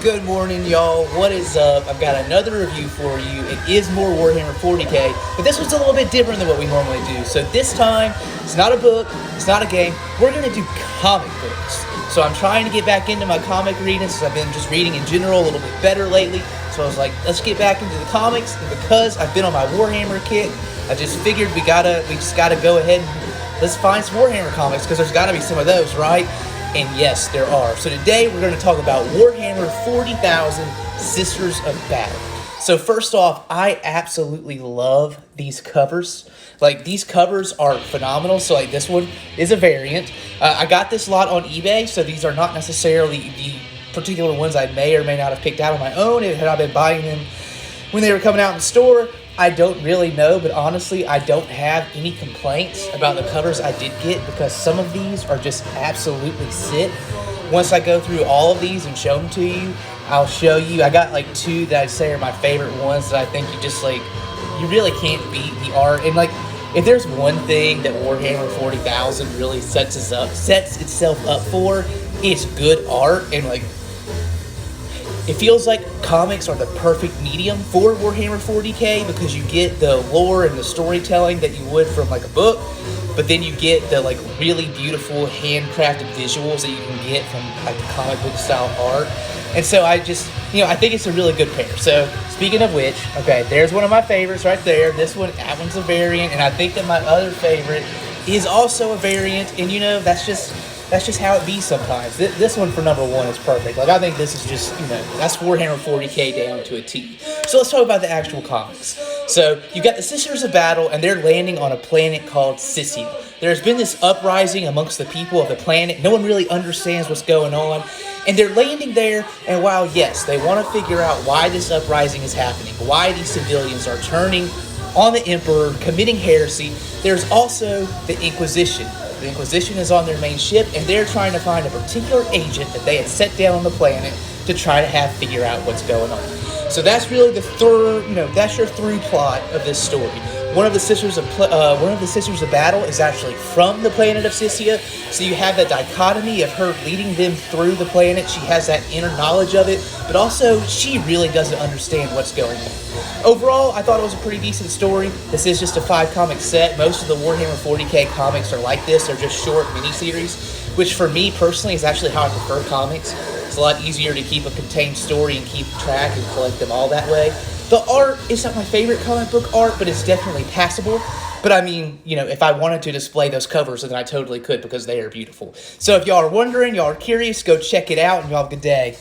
Good morning, y'all. What is up? I've got another review for you. It is more Warhammer 40k, but this one's a little bit different than what we normally do. So this time, it's not a book, it's not a game. We're going to do comic books. So I'm trying to get back into my comic reading since I've been just reading in general a little bit better lately. So I was like, let's get back into the comics. And because I've been on my Warhammer kick, I just figured we just gotta go ahead and let's find some Warhammer comics because there's got to be some of those, right? And yes, there are. So today we're going to talk about Warhammer 40,000 Sisters of Battle. So first off, I absolutely love these covers. Like, these covers are phenomenal. So like this one is a variant. I got this lot on eBay, so these are not necessarily the particular ones I may or may not have picked out on my own. Had I been buying them when they were coming out in the store, I don't really know, but honestly, I don't have any complaints about the covers I did get because some of these are just absolutely sick. Once I go through all of these and show them to you, I'll show you. I got like two that I'd say are my favorite ones that I think you just like, you really can't beat the art. And like, if there's one thing that Warhammer 40,000 really sets itself up for, it's good art. And like, it feels like comics are the perfect medium for Warhammer 40k because you get the lore and the storytelling that you would from like a book, but then you get the like really beautiful handcrafted visuals that you can get from like the comic book style art. And so I just, I think it's a really good pair. So speaking of which, okay, there's one of my favorites right there. That one's a variant, and I think that my other favorite is also a variant, and that's just how it be sometimes. This one for number one is perfect. Like, I think this is just, that's Warhammer 40k down to a T. So let's talk about the actual comics. So you've got the Sisters of Battle, and they're landing on a planet called Scythia. There's been this uprising amongst the people of the planet. No one really understands what's going on. And they're landing there, and while, yes, they want to figure out why this uprising is happening, why these civilians are turning on the Emperor, committing heresy, there's also the Inquisition. The Inquisition is on their main ship, and they're trying to find a particular agent that they had set down on the planet to try to figure out what's going on. So that's really that's your through plot of this story. One of the Sisters of Battle is actually from the planet of Scythia, so you have that dichotomy of her leading them through the planet. She has that inner knowledge of it, but also she really doesn't understand what's going on. Overall, I thought it was a pretty decent story. This is just a 5-comic set. Most of the Warhammer 40k comics are like this. They're just short miniseries, which for me personally is actually how I prefer comics. It's a lot easier to keep a contained story and keep track and collect them all that way. The art is not my favorite comic book art, but it's definitely passable. But I mean, if I wanted to display those covers, then I totally could because they are beautiful. So if y'all are wondering, y'all are curious, go check it out, and y'all have a good day.